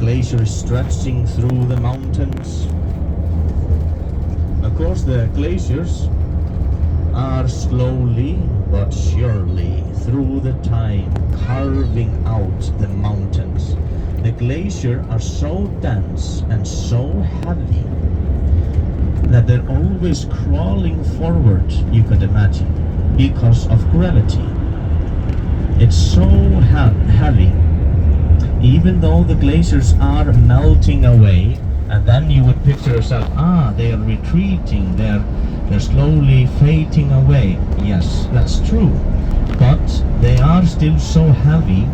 glacier is stretching through the mountains. Of course, the glaciers are slowly but surely through the time carving out the mountains. The glaciers are so dense and so heavy that they're always crawling forward, you could imagine, because of gravity. It's so heavy, even though the glaciers are melting away, and then you would picture yourself, they are retreating, they're slowly fading away. Yes, that's true, but they are still so heavy,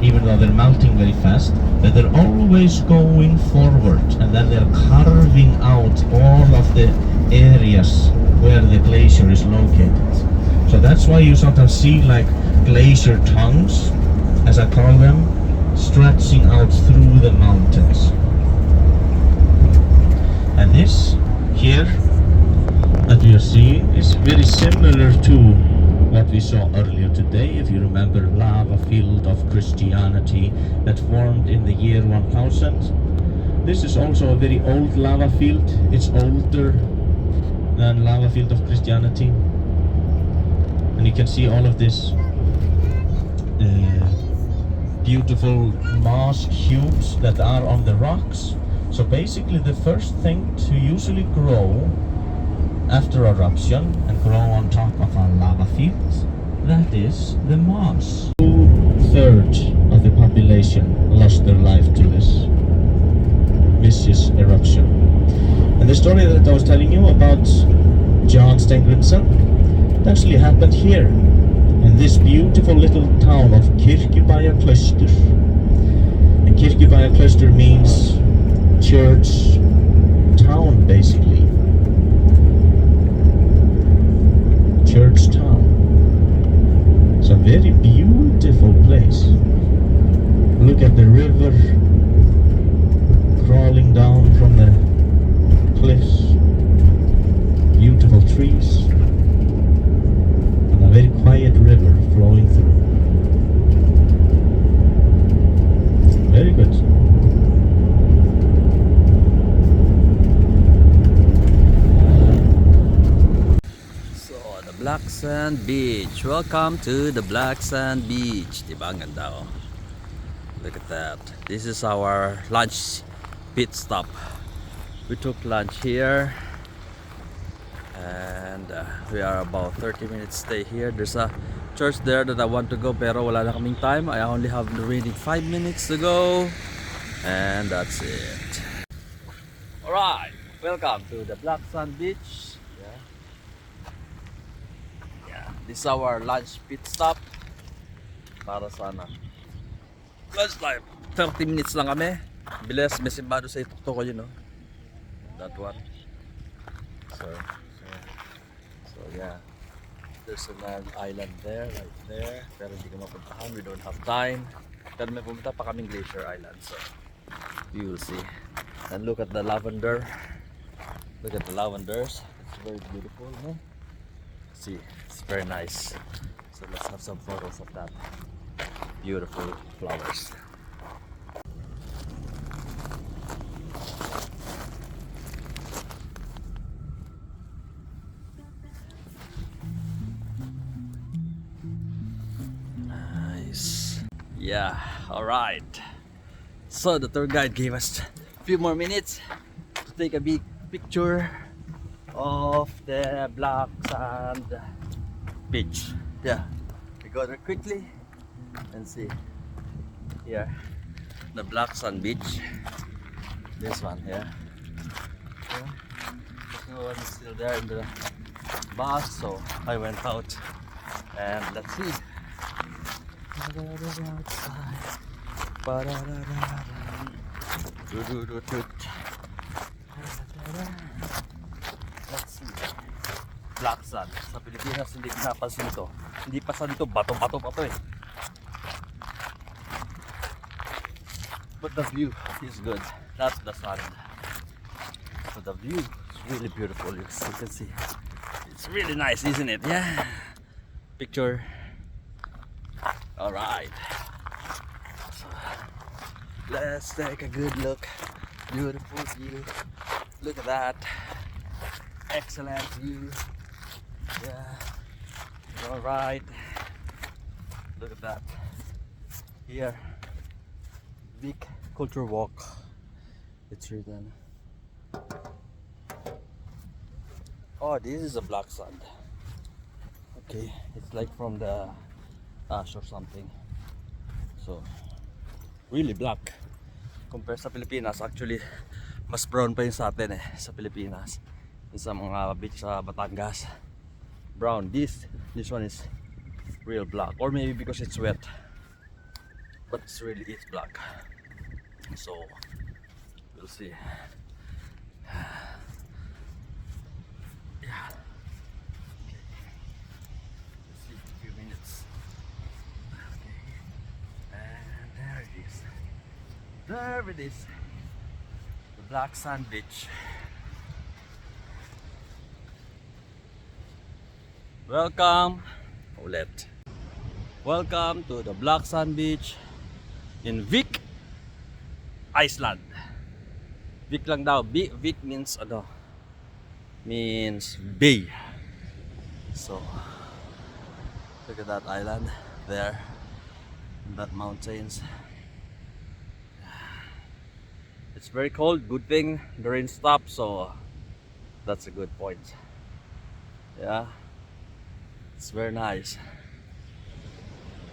even though they're melting very fast, that they're always going forward, and then they're carving out all of the areas where the glacier is located. So that's why you sometimes see like glacier tongues, as I call them, stretching out through the mountains. And this here that we are seeing is very similar to what we saw earlier today. If you remember, lava field of Christianity that formed in the year 1000. This is also a very old lava field. It's older than lava field of Christianity. And you can see all of this beautiful moss cubes that are on the rocks. So basically the first thing to usually grow after eruption and grow on top of a lava field, that is the moss. 2/3 of the population lost their life to this vicious eruption. And the story that I was telling you about John Stengridsson, it actually happened here in this beautiful little town of Kirkjubæjarklaustur. And Kirkjubæjarklaustur means church town, basically. Church town. It's a very beautiful place. Look at the river crawling down from the cliffs. Beautiful trees. And a very quiet river flowing through. Very good. Black Sand Beach. Welcome to the Black Sand Beach. Diba ang ganda, oh. Look at that. This is our lunch pit stop. We took lunch here and we are about 30 minutes stay here. There's a church there that I want to go pero wala na kaming time. I only have the remaining 5 minutes to go and that's it. Alright, welcome to the Black Sand Beach. This is our lunch pit stop para sana lunch time. 30 minutes lang kami. Bilis, may simbado sa itukto ko yun, no? That one. So yeah, there's an island there, right there, pero hindi ko mapuntahan, we don't have time. Pero may pumunta pa kaming Glacier Island, so you will see. And look at the lavender. Look at the lavenders. It's very beautiful, no? See, it's very nice. So let's have some photos of that beautiful flowers. Nice. Yeah, all right. So the tour guide gave us a few more minutes to take a big picture of the Black Sand Beach. Yeah, we go there quickly and see here the Black Sand Beach. This one here. Yeah. No one is still there in the bus, so I went out and let's see. Let's see. Black sand. Sa Pilipinas hindi ko napansin ito. Hindi pa sand ito, bato-bato pa ito eh. But the view is good. That's the sand. But the view is really beautiful. You can see. It's really nice, isn't it? Yeah. Picture. Alright. So, Let's take a good look. Beautiful view. Look at that. Excellent view. Yeah. All right. Look at that. Here, Vic Culture Walk. It's written. Oh, this is a black sand. Okay, it's like from the ash or something. So, really black. Compared sa Pilipinas, actually, mas brown pa yun sa atin sa Pilipinas. Yung sa mga beach sa Batangas. Brown. This one is real black. Or maybe because it's wet. But it's really is black. So, we'll see. Yeah. Okay. Let's see a few minutes. Okay. And there it is. There it is. The black sand beach. Welcome. Ulit. Welcome to the black sand beach in Vik, Iceland. Vik lang daw. Vik means ano? Means bay. So, look at that island there. That mountains. It's very cold. Good thing the rain stopped, so that's a good point. Yeah, it's very nice.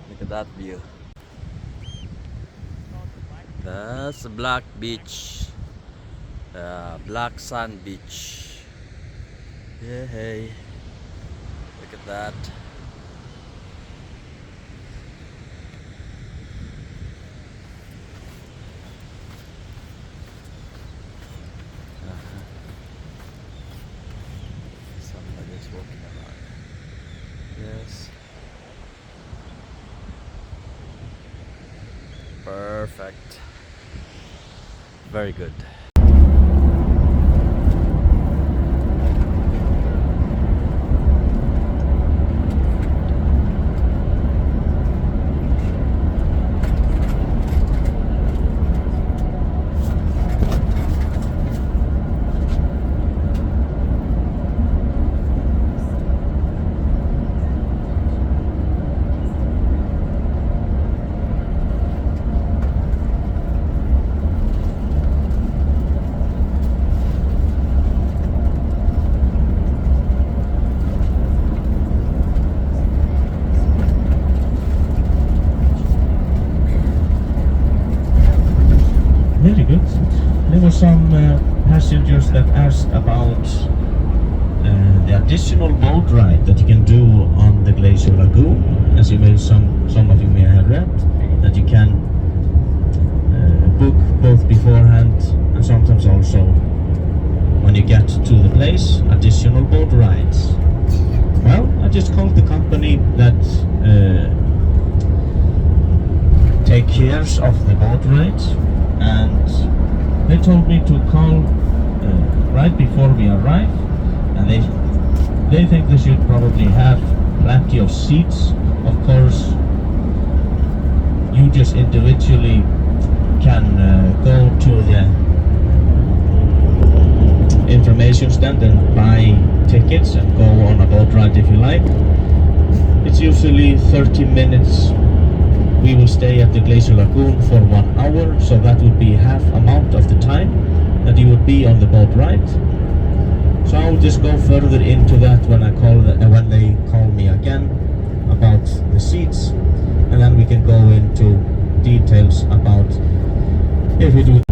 Look at that view. That's the black beach. Black sand beach. Yeah, hey. Look at that. Somebody's walking around. Yes. Perfect. Very good. Very good. There were some passengers that asked about the additional boat ride that you can do on the Glacier Lagoon. As you may, some of you may have read, that you can book both beforehand and sometimes also when you get to the place, additional boat rides. Well, I just called the company that take care of the boat rides, and they told me to call right before we arrive, and they think they should probably have plenty of seats. Of course, you just individually can go to the information stand and buy tickets and go on a boat ride if you like. It's usually 30 minutes. We will stay at the Glacier Lagoon for 1 hour, so that would be half amount of the time that you would be on the boat ride. So I'll just go further into that when when they call me again about the seats, and then we can go into details about if it would.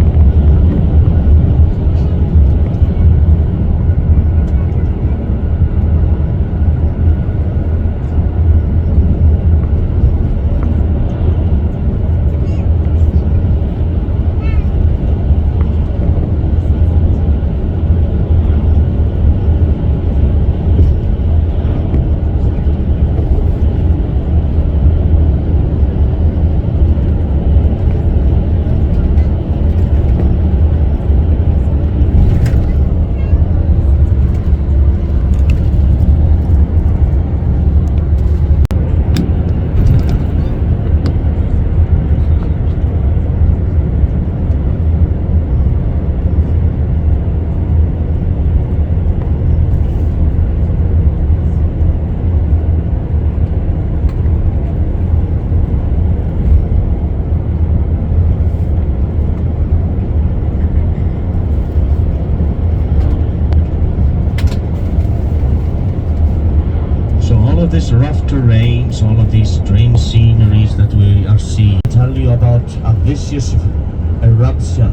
this rough terrains, all of these strange sceneries that we are seeing, I'll tell you about a vicious eruption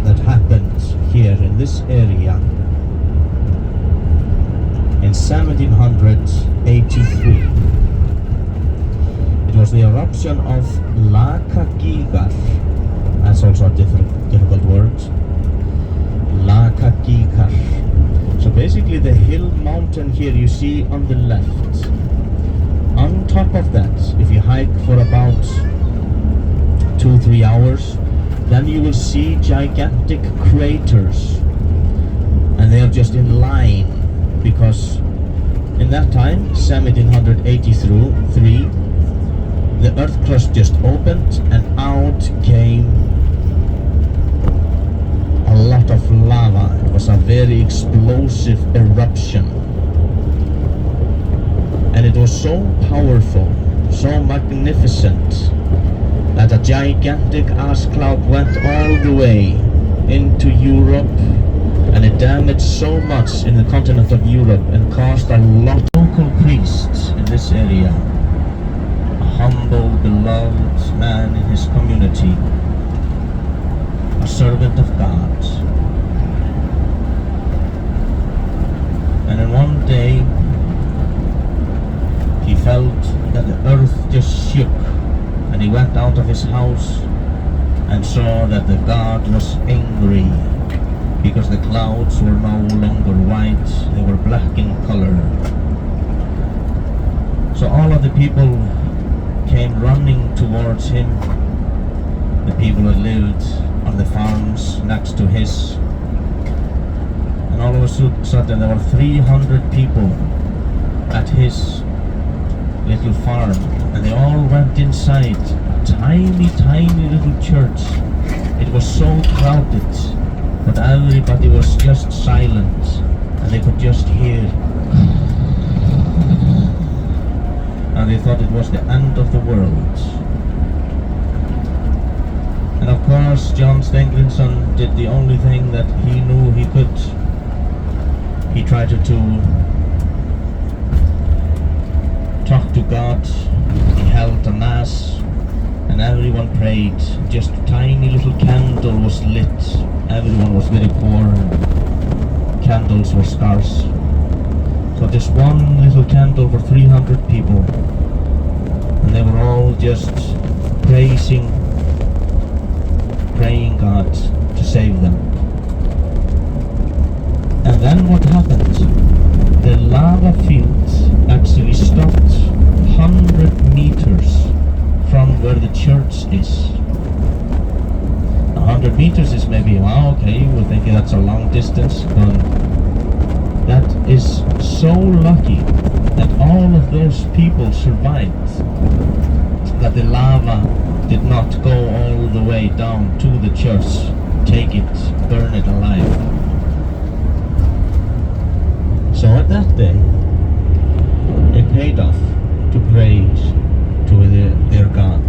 that happened here in this area in 1783. It was the eruption of Hvannadalshnukur. That's also a difficult word. Hvannadalshnukur. So basically the hill mountain here you see on the left. On top of that, if you hike for about 2-3 hours, then you will see gigantic craters, and they are just in line, because in that time, 1783, the earth crust just opened and out came a lot of lava. It was a very explosive eruption, and it was so powerful, so magnificent, that a gigantic ash cloud went all the way into Europe, and it damaged so much in the continent of Europe and caused a lot of local priests in this area, a humble, beloved man in his community, a servant of God. And then one day he felt that the earth just shook, and he went out of his house and saw that the God was angry, because the clouds were no longer white, they were black in color. So all of the people came running towards him, the people that lived on the farms next to his. And all of a sudden there were 300 people at his little farm, and they all went inside a tiny little church. It was so crowded, but everybody was just silent, and they could just hear. And they thought it was the end of the world. And of course, John Stengrinsson did the only thing that he knew he could. He tried to talk to God. He held a mass, and everyone prayed. Just a tiny little candle was lit. Everyone was very poor, candles were scarce. So just one little candle for 300 people, and they were all just praying God to save them. And then what happened? The lava field actually stopped 100 meters from where the church is. 100 meters is maybe, wow, okay, we're thinking that's a long distance, but that is so lucky that all of those people survived, that the lava did not go all the way down to the church, take it, burn it alive. So at that day, it paid off to praise to their God.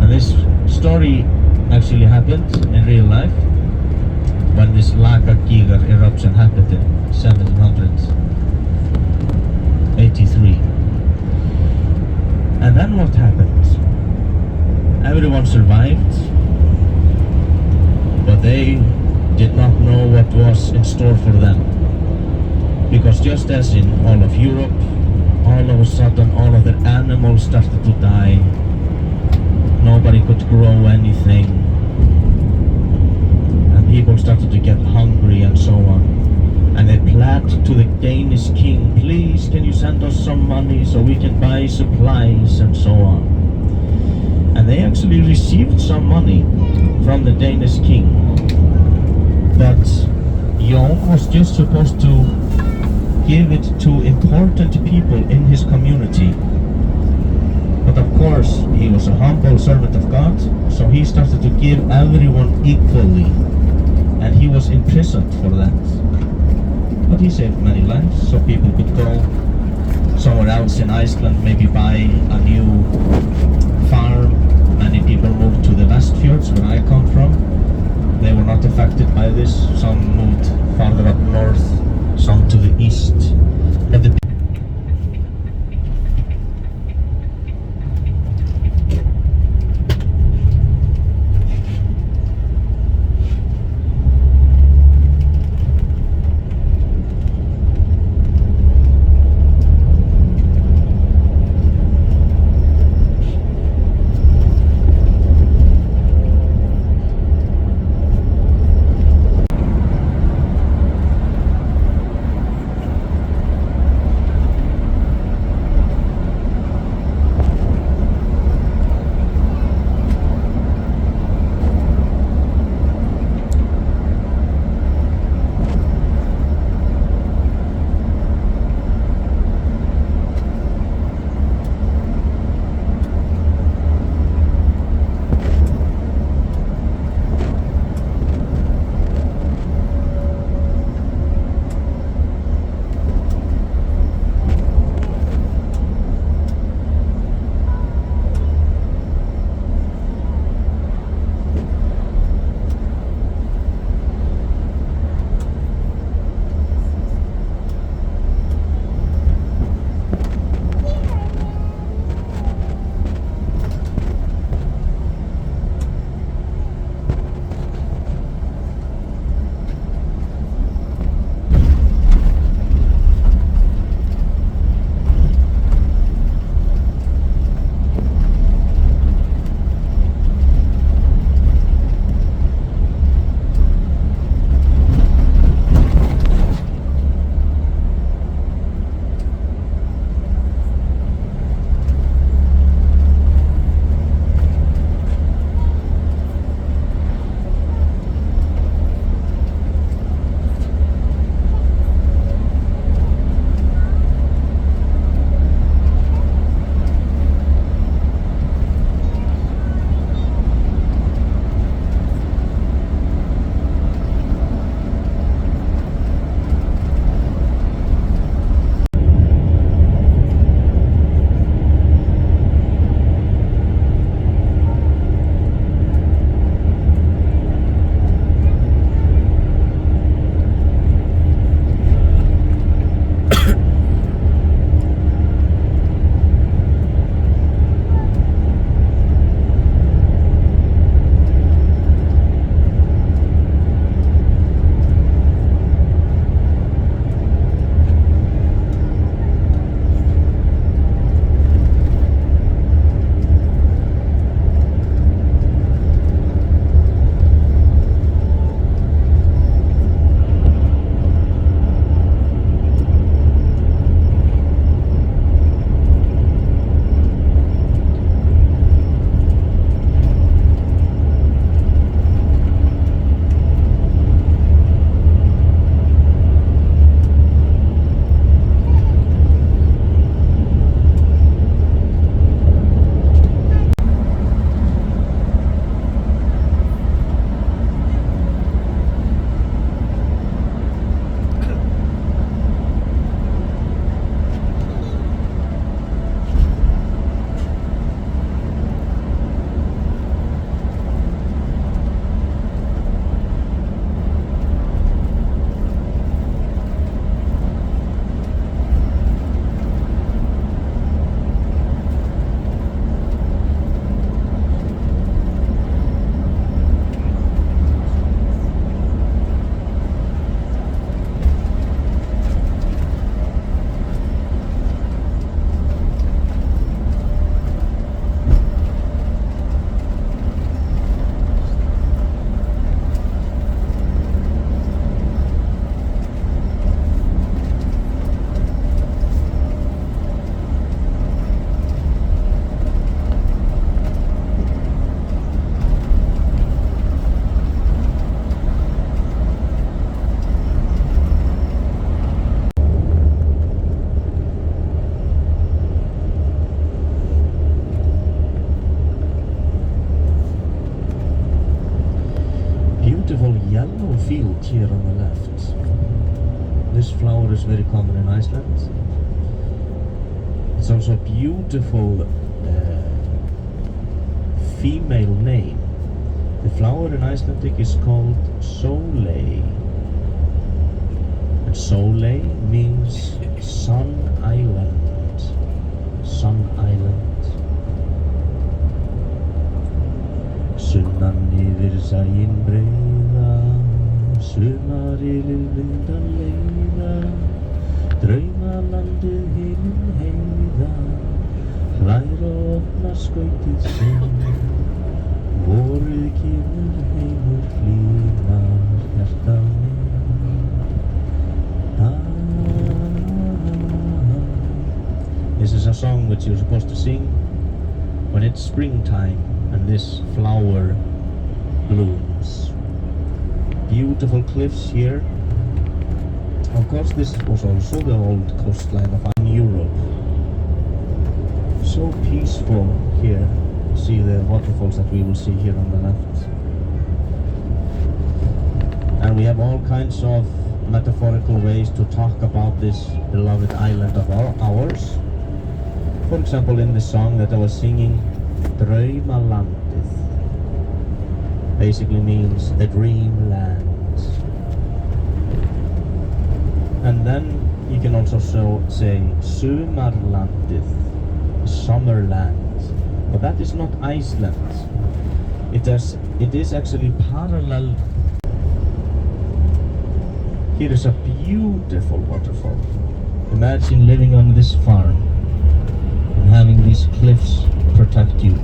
And this story actually happened in real life when this Hvannadalshnukur eruption happened in 1783. And then what happened? Everyone survived, but they did not know what was in store for them. Because just as in all of Europe, all of a sudden all of their animals started to die. Nobody could grow anything, and people started to get hungry and so on. And they pled to the Danish king, please can you send us some money so we can buy supplies and so on. And they actually received some money from the Danish king, but Jon was just supposed to give it to important people in his community. But of course, he was a humble servant of God, so he started to give everyone equally, and he was imprisoned for that. But he saved many lives, so people could go somewhere else in Iceland, maybe buy a new farm. Many people moved to the Westfjords, where I come from. They were not affected by this. Some moved farther up north, some to the east. But beautiful field here on the left. This flower is very common in Iceland. It's also a beautiful female name. The flower in Icelandic is called Sóley. And Sóley means Sun Island. Sun Island. Sunnan yfir sæinn breiða, sumarilið vindan leiða, draumalandið himinn heiða, hlær og opnar skautið sinn, vorið kemur heimur hlýnar hjarta This is a song which you're supposed to sing when it's springtime and this flower blooms. Beautiful cliffs here. Of course, this was also the old coastline of Europe. So peaceful here. See the waterfalls that we will see here on the left. And we have all kinds of metaphorical ways to talk about this beloved island of ours. For example, in the song that I was singing, Draumalandið basically means the dreamland. And then you can also say Sumarlandið, summerland. But that is not Iceland. It is actually parallel. Here is a beautiful waterfall. Imagine living on this farm and having these cliffs protect you.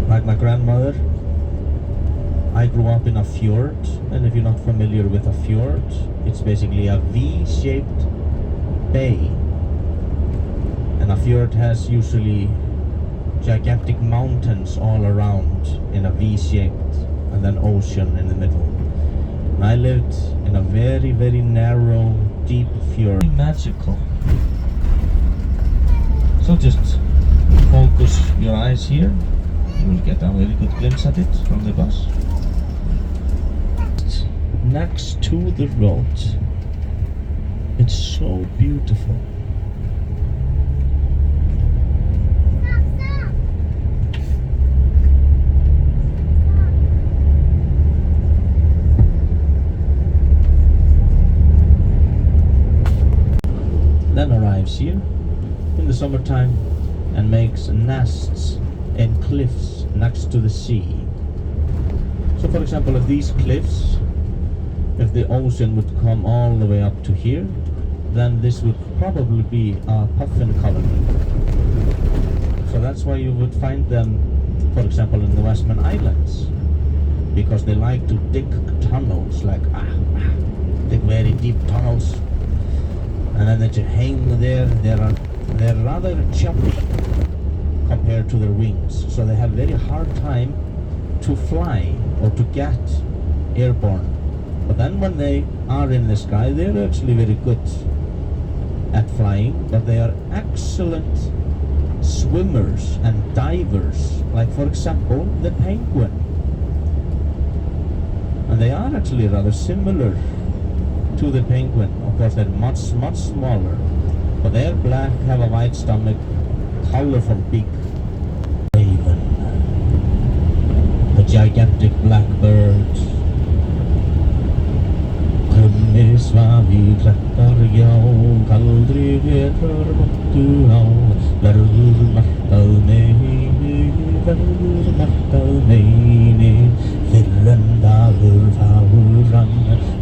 Like my grandmother, I grew up in a fjord, and if you're not familiar with a fjord, it's basically a V-shaped bay. And a fjord has usually gigantic mountains all around in a V-shaped, and then ocean in the middle. And I lived in a very, very narrow, deep fjord. Very magical. So just focus your eyes here. You will get a very good glimpse at it from the bus. Next to the road. It's so beautiful. Then arrives here in the summertime and makes nests in cliffs next to the sea. So for example, if these cliffs, if the ocean would come all the way up to here, then this would probably be a puffin colony. So that's why you would find them, for example, in the Westman Islands, because they like to dig tunnels, like dig very deep tunnels. And then they hang there. They're rather chubby compared to their wings, so they have very hard time to fly or to get airborne. But then when they are in the sky, they're actually very good at flying, but they are excellent swimmers and divers, like for example the penguin. And they are actually rather similar to the penguin. Of course, they're much smaller, but they are black, have a white stomach, colorful beak. Raven, a gigantic black bird. Krummi svaf í klettar gjá, kaldri vetrar máttu á, verður margt að meini, fyrr en dagur fagur hann,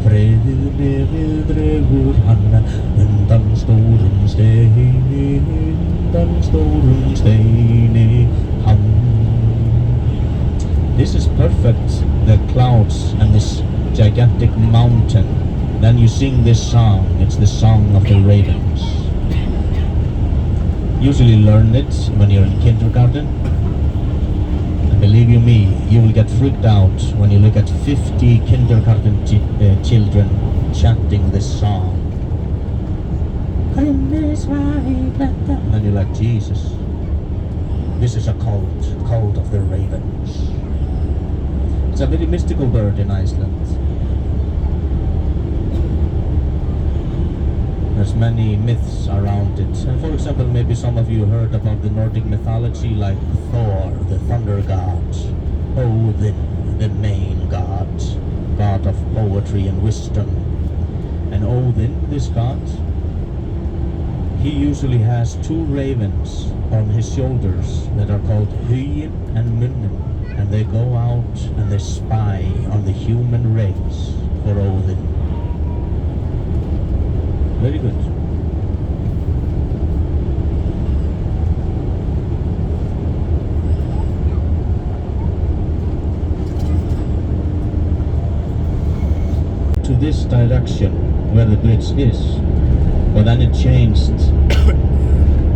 friðið nefið dregur hann, undan stórum steini hann. This is perfect, the clouds and this gigantic mountain. Then you sing this song. It's the song of the ravens. Usually learn it when you're in kindergarten. And believe you me, you will get freaked out when you look at 50 kindergarten children chanting this song. And then you're like, Jesus. This is a cult of the ravens. It's a very mystical bird in Iceland. There's many myths around it. And for example, maybe some of you heard about the Nordic mythology, like Thor, the thunder god, Odin, the main god of poetry and wisdom. And Odin, this god, he usually has two ravens on his shoulders that are called Hugin and Munnen, and they go out and they spy on the human race for Odin. Very good. To this direction where the bridge is, but then it changed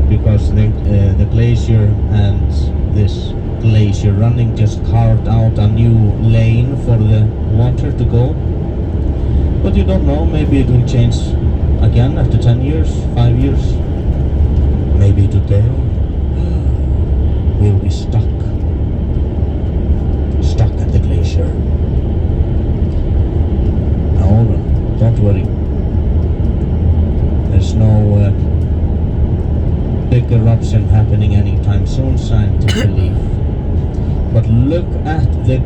because the glacier and this glacier running just carved out a new lane for the water to go. But you don't know, maybe it will change again after 10 years, 5 years. Maybe today we'll be stuck at the glacier. No, don't worry. There's no big eruption happening anytime soon, scientifically. But look at the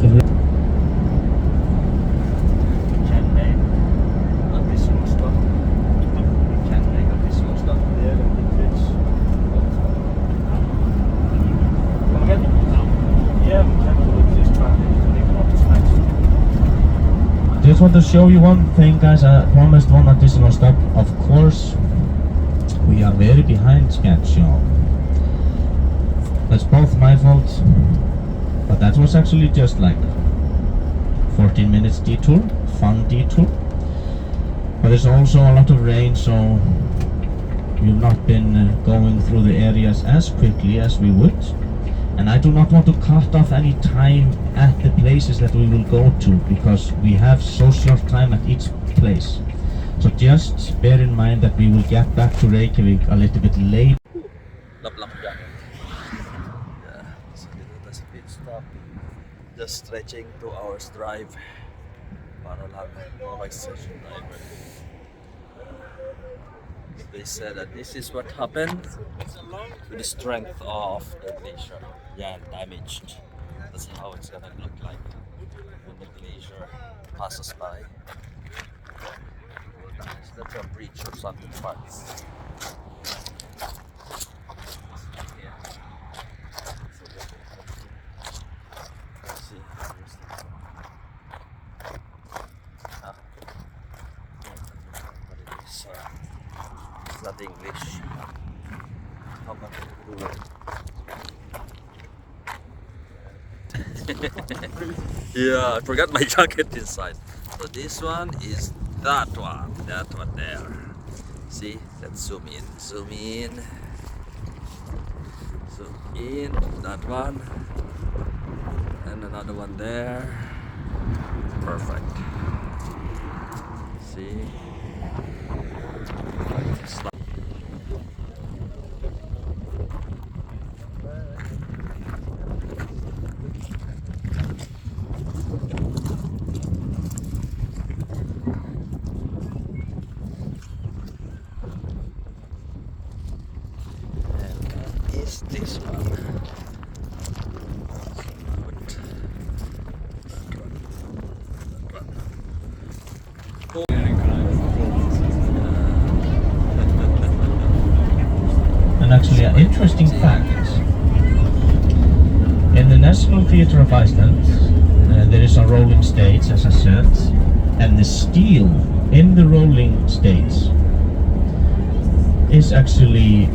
Just want to show you one thing, guys. I promised one additional stop. Of course, we are very behind schedule. That's both my fault, but that was actually just like 14 minutes detour, fun detour. But there's also a lot of rain, so we've not been going through the areas as quickly as we would. And I do not want to cut off any time at the places that we will go to, because we have so short time at each place. So just bear in mind that we will get back to Reykjavik a little bit late. Yeah, so that's a pit stop. Just stretching 2 hours drive. Para lang, mga session driver. They said that this is what happened with the strength of the glacier. Yeah, damaged. That's how it's gonna look like when the glacier passes by. That's a breach or something parts. Not English. How much do yeah, I forgot my jacket inside. So this one is that one there. See, let's zoom in, zoom in, that one, and another one there. Perfect. See. This one. And actually, an interesting fact: in the National Theatre of Iceland, there is a rolling stage, as I said, and the steel in the rolling stage is actually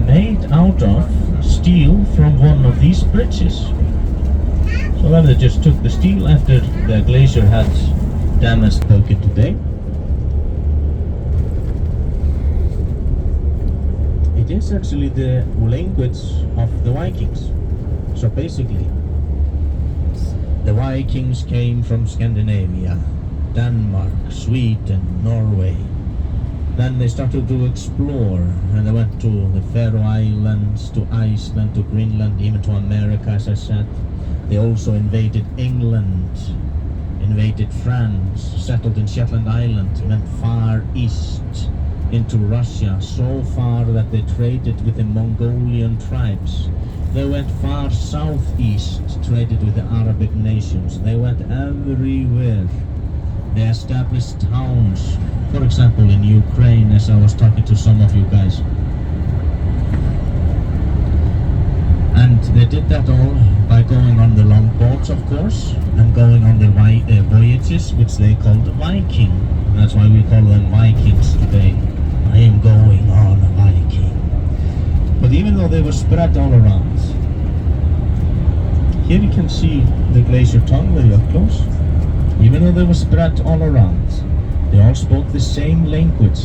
made out of steel from one of these bridges. So then they just took the steel after the glacier had damaged Balack today. It is actually the language of the Vikings. So basically, the Vikings came from Scandinavia, Denmark, Sweden, Norway. Then they started to explore, and they went to the Faroe Islands, to Iceland, to Greenland, even to America, as I said. They also invaded England, invaded France, settled in Shetland Island, went far east into Russia, so far that they traded with the Mongolian tribes. They went far southeast, traded with the Arabic nations. They went everywhere. They established towns, for example in Ukraine, as I was talking to some of you guys. And they did that all by going on the long boats, of course, and going on the voyages, which they called Viking. That's why we call them Vikings today. I am going on a Viking. But even though they were spread all around, here you can see the glacier tongue very up close. Even though they were spread all around, they all spoke the same language,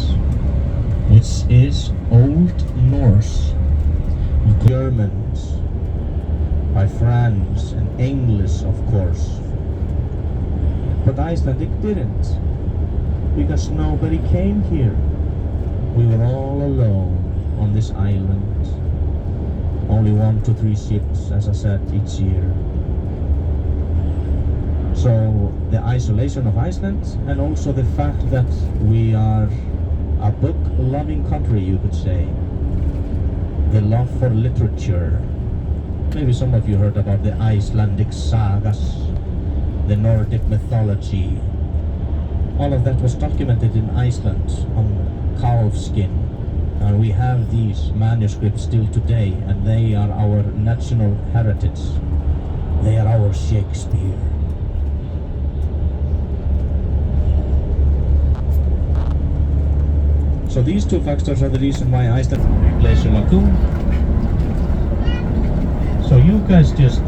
which is Old Norse. Germans, by France, and English, of course. But Icelandic didn't, because nobody came here. We were all alone on this island. Only 1 to 3 ships, as I said, each year. So the isolation of Iceland, and also the fact that we are a book-loving country, you could say. The love for literature. Maybe some of you heard about the Icelandic sagas, the Nordic mythology. All of that was documented in Iceland on calf skin. And we have these manuscripts still today, and they are our national heritage. They are our Shakespeare. So these two factors are the reason why Iceland Glacier Lagoon. So you guys just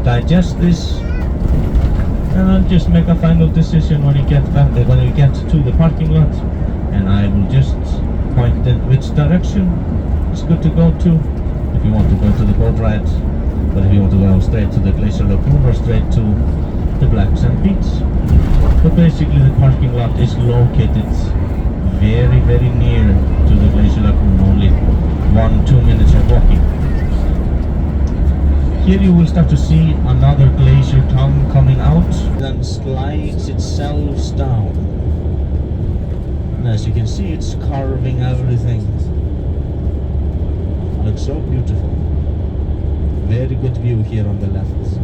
digest this, and I'll just make a final decision when you get back, when you get to the parking lot, and I will just point in which direction it's good to go to. If you want to go to the boat ride, but if you want to go straight to the Glacier Lagoon or straight to the Black Sand Beach. But basically the parking lot is located very, very near to the Glacier Lagoon, only 1-2 minutes of walking. Here you will start to see another glacier tongue coming out, then slides itself down. And as you can see, it's carving everything. Looks so beautiful. Very good view here on the left.